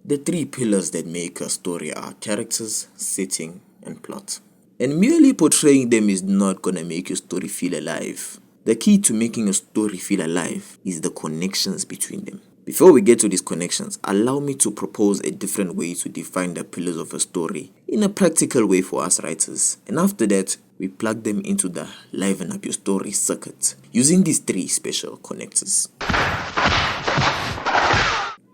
The three pillars that make a story are characters, setting, and plot. And merely portraying them is not gonna make your story feel alive. The key to making a story feel alive is the connections between them. Before we get to these connections, allow me to propose a different way to define the pillars of a story in a practical way for us writers. And after that, we plug them into the liven up your story circuit using these three special connectors.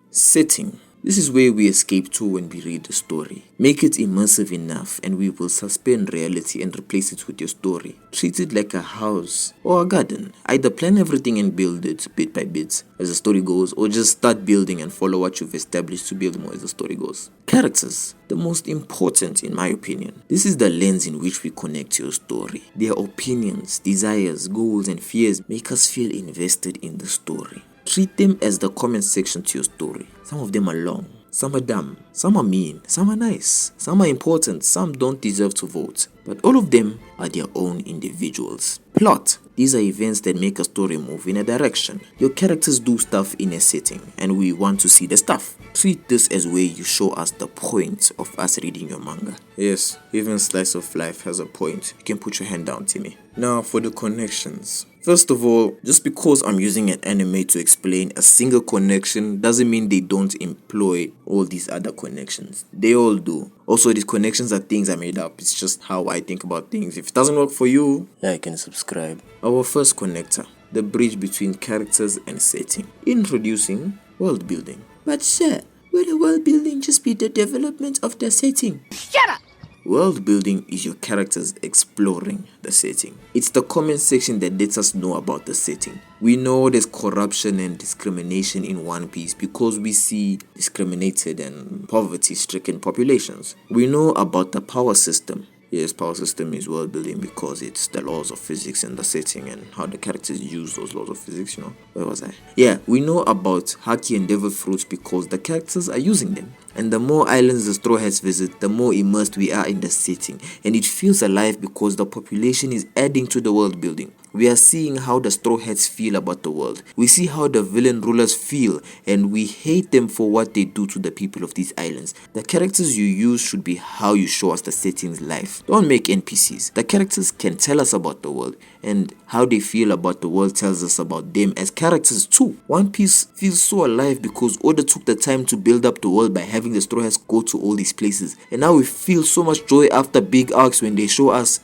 Setting. This is where we escape to when we read the story. Make it immersive enough and we will suspend reality and replace it with your story. Treat it like a house or a garden. Either plan everything and build it bit by bit as the story goes, or just start building and follow what you've established to build more as the story goes. Characters. The most important in my opinion. This is the lens in which we connect to your story. Their opinions, desires, goals and fears make us feel invested in the story. Treat them as the comment section to your story. Some of them are long, some are dumb, some are mean, some are nice, some are important, some don't deserve to vote. But all of them are their own individuals. Plot. These are events that make a story move in a direction. Your characters do stuff in a setting and we want to see the stuff. Treat this as where you show us the point of us reading your manga. Yes, even Slice of Life has a point. You can put your hand down, Timmy. Now for the connections. First of all, just because I'm using an anime to explain a single connection doesn't mean they don't employ all these other connections. They all do. Also, these connections are things I made up. It's just how I think about things. If it doesn't work for you, like and subscribe. Our first connector, the bridge between characters and setting. Introducing world building. But sir, will the world building just be the development of the setting? Shut up! World building is your characters exploring the setting. It's the comment section that lets us know about the setting. We know there's corruption and discrimination in One Piece because we see discriminated and poverty-stricken populations. We know about the power system. Yes, power system is world building because it's the laws of physics and the setting and how the characters use those laws of physics, Where was I? Yeah, we know about Haki and Devil Fruits because the characters are using them. And the more islands the Straw Hats visit, the more immersed we are in the setting. And it feels alive because the population is adding to the world building. We are seeing how the Straw Hats feel about the world. We see how the villain rulers feel and we hate them for what they do to the people of these islands. The characters you use should be how you show us the setting's life. Don't make NPCs. The characters can tell us about the world, and how they feel about the world tells us about them as characters too. One Piece feels so alive because Oda took the time to build up the world by having the Straw Hats go to all these places. And now we feel so much joy after big arcs when they show us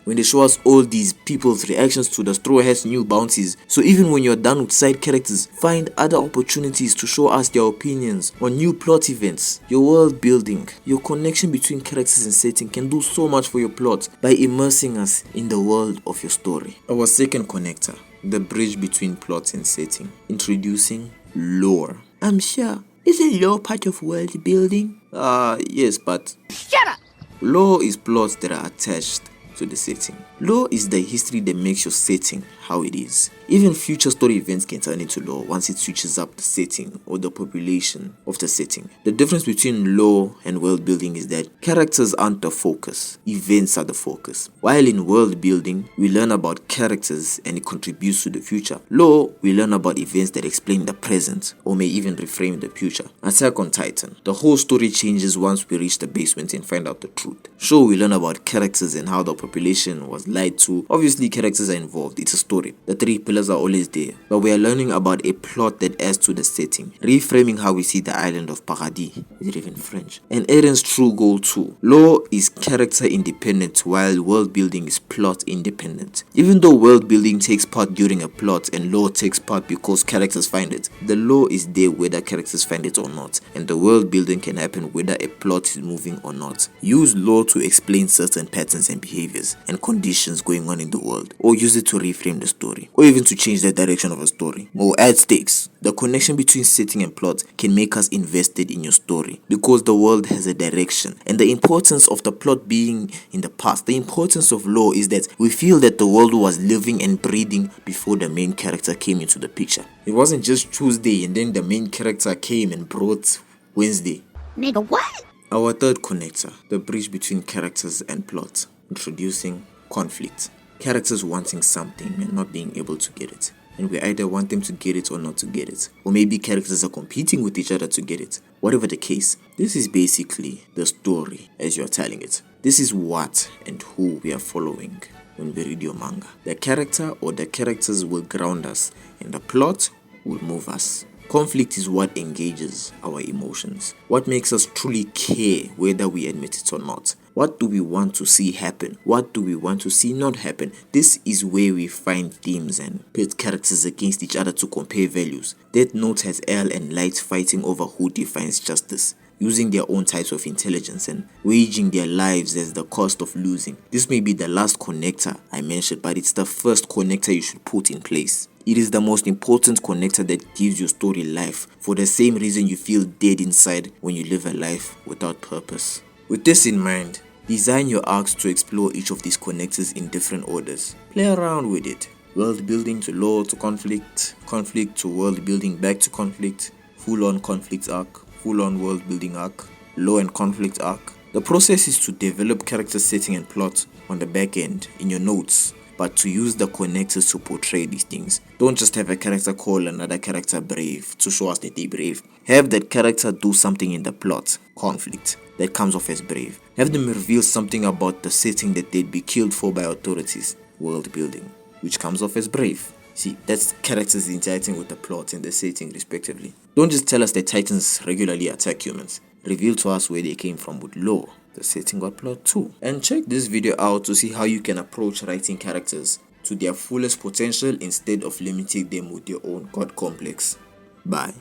all these people's reactions to the Straw Hats' new bounties. So even when you're done with side characters, find other opportunities to show us their opinions on new plot events. Your world building, your connection between characters and setting can do so much for your plot by immersing us in the world of your story. Our second connector, the bridge between plot and setting. Introducing lore. I'm sure. Isn't lore part of world building? Yes, but shut up! Lore is plots that are attached to the setting. Lore is the history that makes your setting how it is. Even future story events can turn into lore once it switches up the setting or the population of the setting. The difference between lore and world building is that characters aren't the focus, events are the focus. While in world building, we learn about characters and it contributes to the future. Lore, we learn about events that explain the present or may even reframe the future. Attack on Titan. The whole story changes once we reach the basement and find out the truth. Sure, we learn about characters and how the population was lied to. Obviously, characters are involved. It's a story. The three pillars are always there, but we are learning about a plot that adds to the setting, reframing how we see the island of Paradis. Is it even French? And Eren's true goal too. Lore is character independent while world building is plot independent. Even though world building takes part during a plot and lore takes part because characters find it, the lore is there whether characters find it or not, and the world building can happen whether a plot is moving or not. Use lore to explain certain patterns and behaviors and conditions going on in the world, or use it to reframe the story, or even to change the direction of a story, or add stakes. The connection between setting and plot can make us invested in your story because the world has a direction, and the importance of the plot being in the past. The importance of lore is that we feel that the world was living and breathing before the main character came into the picture. It wasn't just Tuesday and then the main character came and brought Wednesday. Nigga, what? Our third connector, the bridge between characters and plot. Introducing conflict. Characters wanting something and not being able to get it. and we either want them to get it or not to get it. Or maybe characters are competing with each other to get it. Whatever the case, this is basically the story as you're telling it. This is what and who we are following when we read your manga. The character or the characters will ground us, and the plot will move us. Conflict is what engages our emotions. What makes us truly care whether we admit it or not. What do we want to see happen? What do we want to see not happen? This is where we find themes and pit characters against each other to compare values. Death Note has L and Light fighting over who defines justice, using their own types of intelligence and waging their lives as the cost of losing. This may be the last connector I mentioned, but it's the first connector you should put in place. It is the most important connector that gives your story life, for the same reason you feel dead inside when you live a life without purpose. With this in mind, design your arcs to explore each of these connectors in different orders. Play around with it. World building to lore to conflict, conflict to world building back to conflict, full-on conflict arc, full-on world building arc, lore and conflict arc. The process is to develop character setting and plot on the back end in your notes, but to use the connectors to portray these things. Don't just have a character call another character brave to show us that they're brave. Have that character do something in the plot, conflict, that comes off as brave. Have them reveal something about the setting that they'd be killed for by authorities, world building, which comes off as brave. See, that's characters interacting with the plot and the setting respectively. Don't just tell us that titans regularly attack humans. Reveal to us where they came from with lore, the setting or plot too. And check this video out to see how you can approach writing characters to their fullest potential instead of limiting them with your own god complex. Bye.